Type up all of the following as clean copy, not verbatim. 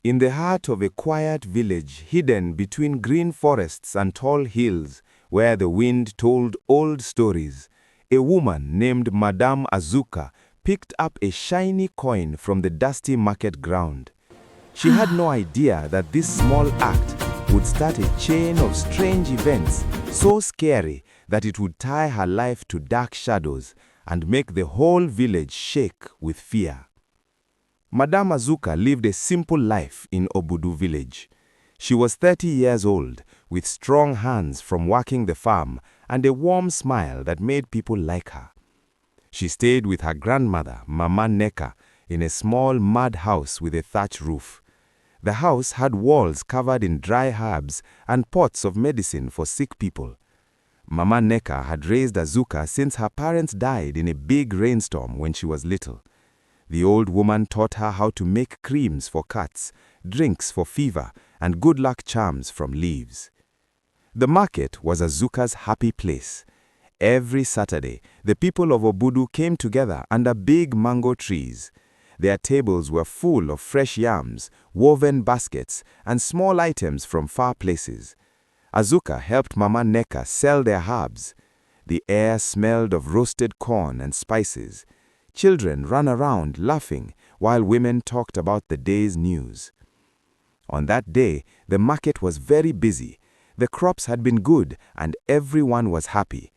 In the heart of a quiet village hidden between green forests and tall hills, where the wind told old stories, a woman named Madam Azuka picked up a shiny coin from the dusty market ground. She had no idea that this small act would start a chain of strange events so scary that it would tie her life to dark shadows and make the whole village shake with fear. Madam Azuka lived a simple life in Obudu Village. She was 30 years old, with strong hands from working the farm and a warm smile that made people like her. She stayed with her grandmother, Mama Neka, in a small mud house with a thatch roof. The house had walls covered in dry herbs and pots of medicine for sick people. Mama Neka had raised Azuka since her parents died in a big rainstorm when she was little. The old woman taught her how to make creams for cuts, drinks for fever, and good luck charms from leaves. The market was Azuka's happy place. Every Saturday, the people of Obudu came together under big mango trees. Their tables were full of fresh yams, woven baskets, and small items from far places. Azuka helped Mama Neka sell their herbs. The air smelled of roasted corn and spices. Children ran around laughing while women talked about the day's news. On that day, the market was very busy. The crops had been good and everyone was happy.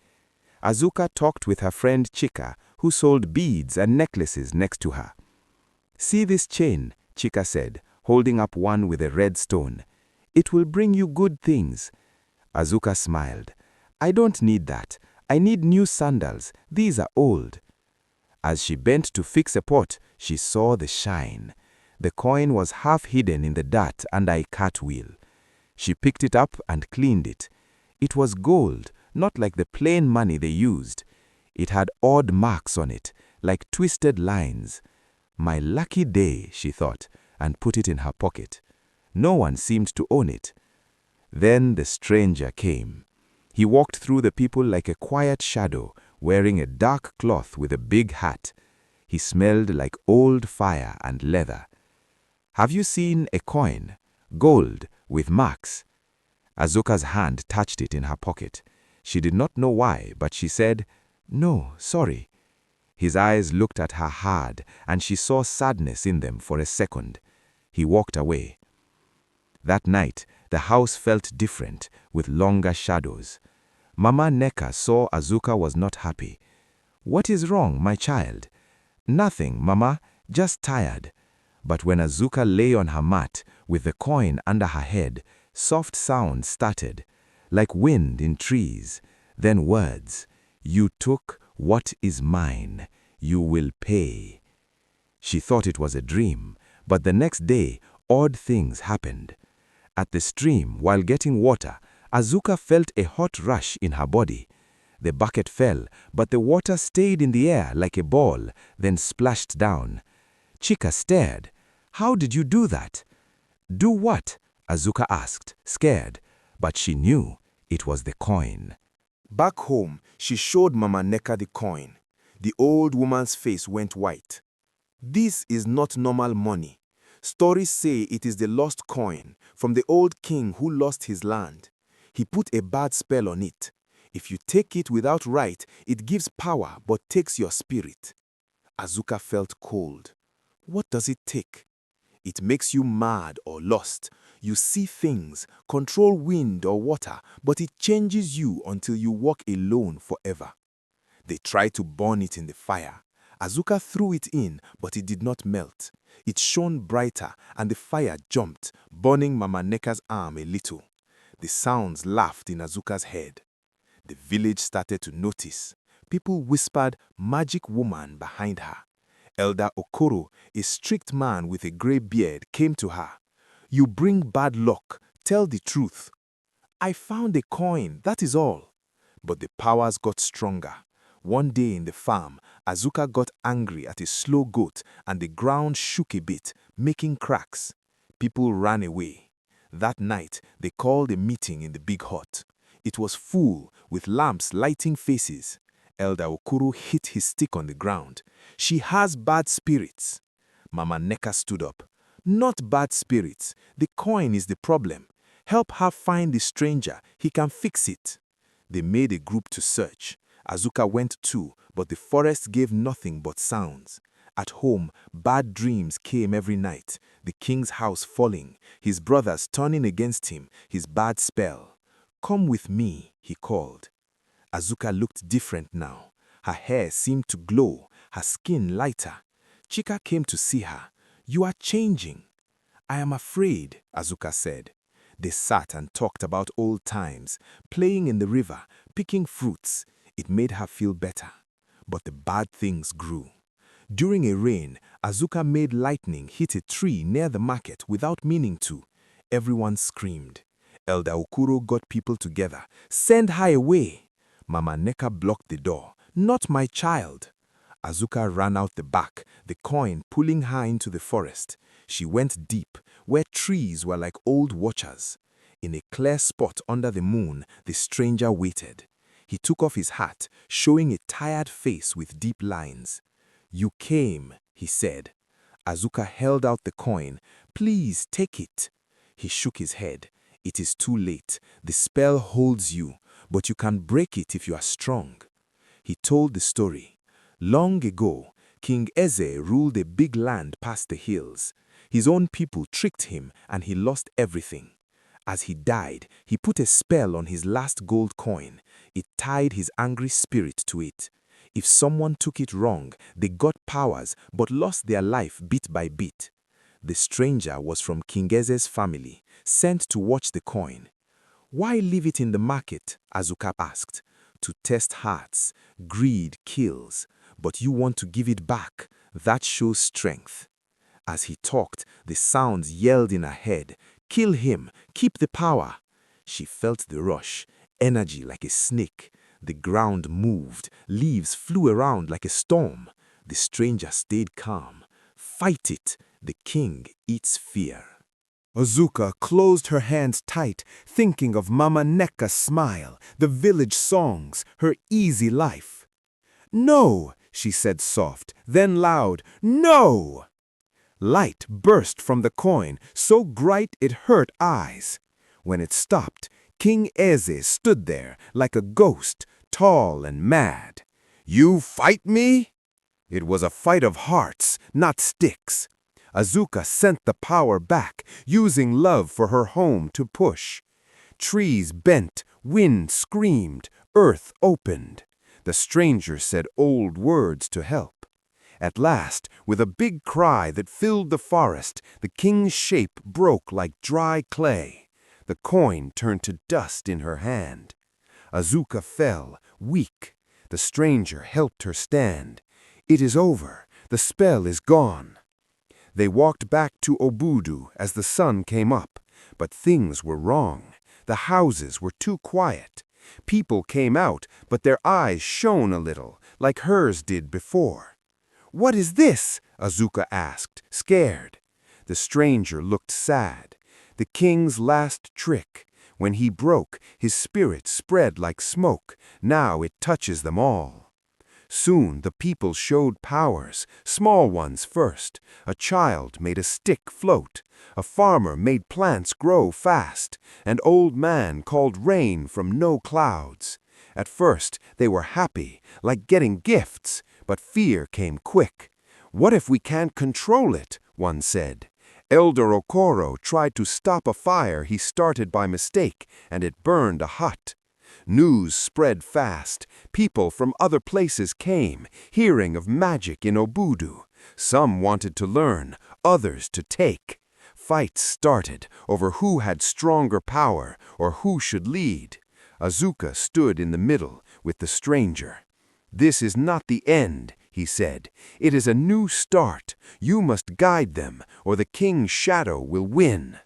Azuka talked with her friend Chika, who sold beads and necklaces next to her. "See this chain," Chika said, holding up one with a red stone. "It will bring you good things." Azuka smiled. "I don't need that. I need new sandals. These are old." As she bent to fix a pot, she saw the shine. The coin was half hidden in the dirt under a cartwheel. She picked it up and cleaned it. It was gold, not like the plain money they used. It had odd marks on it, like twisted lines. "My lucky day," she thought, and put it in her pocket. No one seemed to own it. Then the stranger came. He walked through the people like a quiet shadow, wearing a dark cloth with a big hat. He smelled like old fire and leather. "Have you seen a coin? Gold, with marks?" Azuka's hand touched it in her pocket. She did not know why, but she said, "No, sorry." His eyes looked at her hard, and she saw sadness in them for a second. He walked away. That night, the house felt different, with longer shadows. Mama Neka saw Azuka was not happy. "What is wrong, my child?" "Nothing, Mama, just tired." But when Azuka lay on her mat, with the coin under her head, soft sounds started, like wind in trees, then words. "You took what is mine. You will pay." She thought it was a dream, but the next day, odd things happened. At the stream, while getting water, Azuka felt a hot rush in her body. The bucket fell, but the water stayed in the air like a ball, then splashed down. Chika stared. "How did you do that?" "Do what?" Azuka asked, scared, but she knew it was the coin. Back home, she showed Mama Neka the coin. The old woman's face went white. "This is not normal money. Stories say it is the lost coin from the old king who lost his land. He put a bad spell on it. If you take it without right, it gives power but takes your spirit." Azuka felt cold. What does it take? It makes you mad or lost. You see things, control wind or water, but it changes you until you walk alone forever. They tried to burn it in the fire. Azuka threw it in, but it did not melt. It shone brighter, and the fire jumped, burning Mama Neka's arm a little. The sounds laughed in Azuka's head. The village started to notice. People whispered, "Magic woman," behind her. Elder Okoro, a strict man with a gray beard, came to her. "You bring bad luck. Tell the truth." "I found a coin, that is all." But the powers got stronger. One day in the farm, Azuka got angry at a slow goat and the ground shook a bit, making cracks. People ran away. That night, they called a meeting in the big hut. It was full, with lamps lighting faces. Elder Okoro hit his stick on the ground. "She has bad spirits." Mama Neka stood up. Not bad spirits. The coin is the problem. Help her find the stranger. He can fix it. They made a group to search. Azuka went too, but the forest gave nothing but sounds. At home, bad dreams came every night. The king's house falling, his brothers turning against him, his bad spell. "Come with me," he called. Azuka looked different now. Her hair seemed to glow, her skin lighter. Chika came to see her. "You are changing." "I am afraid," Azuka said. They sat and talked about old times, playing in the river, picking fruits. It made her feel better. But the bad things grew. During a rain, Azuka made lightning hit a tree near the market without meaning to. Everyone screamed. Elder Okuro got people together. "Send her away." Mama Neka blocked the door. "Not my child." Azuka ran out the back, the coin pulling her into the forest. She went deep, where trees were like old watchers. In a clear spot under the moon, the stranger waited. He took off his hat, showing a tired face with deep lines. "You came," he said. Azuka held out the coin. "Please take it." He shook his head. "It is too late. The spell holds you, but you can break it if you are strong." He told the story. Long ago, King Eze ruled a big land past the hills. His own people tricked him and he lost everything. As he died, he put a spell on his last gold coin. It tied his angry spirit to it. If someone took it wrong, they got powers but lost their life bit by bit. The stranger was from King Eze's family, sent to watch the coin. "Why leave it in the market?" Azuka asked. "To test hearts. Greed kills. But you want to give it back. That shows strength." As he talked, the sounds yelled in her head. "Kill him! Keep the power!" She felt the rush, energy like a snake. The ground moved, leaves flew around like a storm. The stranger stayed calm. "Fight it!" The king eats fear. Azuka closed her hands tight, thinking of Mama Neka's smile, the village songs, her easy life. "No!" she said soft, then loud, "No!" Light burst from the coin, so bright it hurt eyes. When it stopped, King Eze stood there like a ghost, tall and mad. "You fight me?" It was a fight of hearts, not sticks. Azuka sent the power back, using love for her home to push. Trees bent, wind screamed, earth opened. The stranger said old words to help. At last, with a big cry that filled the forest, the king's shape broke like dry clay. The coin turned to dust in her hand. Azuka fell, weak. The stranger helped her stand. "It is over. The spell is gone." They walked back to Obudu as the sun came up, but things were wrong. The houses were too quiet. People came out, but their eyes shone a little, like hers did before. "What is this?" Azuka asked, scared. The stranger looked sad. The king's last trick. When he broke, his spirit spread like smoke. Now it touches them all. Soon the people showed powers, small ones first. A child made a stick float. A farmer made plants grow fast. An old man called rain from no clouds. At first they were happy, like getting gifts, but fear came quick. "What if we can't control it?" one said. Elder Okoro tried to stop a fire he started by mistake, and it burned a hut. News spread fast. People from other places came, hearing of magic in Obudu. Some wanted to learn, others to take. Fights started over who had stronger power or who should lead. Azuka stood in the middle with the stranger. "This is not the end," he said. "It is a new start. You must guide them, or the king's shadow will win."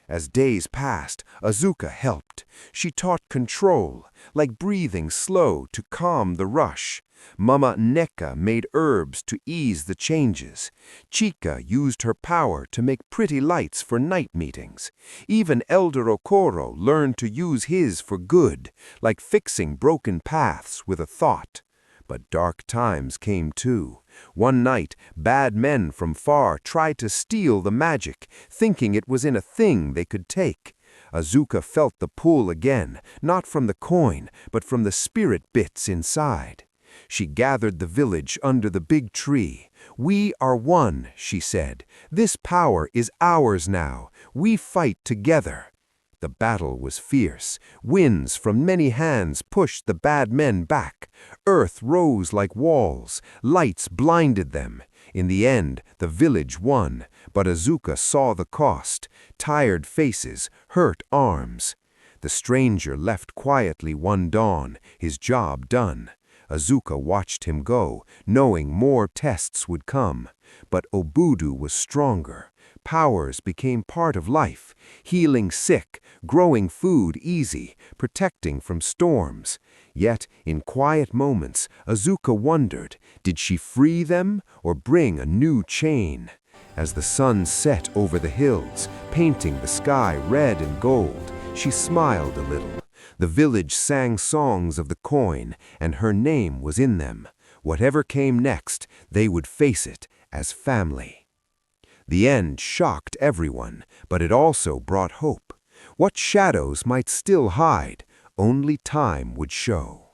As days passed, Azuka helped. She taught control, like breathing slow to calm the rush. Mama Neka made herbs to ease the changes. Chika used her power to make pretty lights for night meetings. Even Elder Okoro learned to use his for good, like fixing broken paths with a thought. But dark times came too. One night, bad men from far tried to steal the magic, thinking it was in a thing they could take. Azuka felt the pull again, not from the coin, but from the spirit bits inside. She gathered the village under the big tree. "We are one," she said. "This power is ours now. We fight together." The battle was fierce. Winds from many hands pushed the bad men back. Earth rose like walls. Lights blinded them. In the end, the village won, but Azuka saw the cost: tired faces, hurt arms. The stranger left quietly one dawn, his job done. Azuka watched him go, knowing more tests would come. But Obudu was stronger. Powers became part of life, healing sick, growing food easy, protecting from storms. Yet, in quiet moments, Azuka wondered, did she free them or bring a new chain? As the sun set over the hills, painting the sky red and gold, she smiled a little. The village sang songs of the coin, and her name was in them. Whatever came next, they would face it as family. The end shocked everyone, but it also brought hope. What shadows might still hide, only time would show.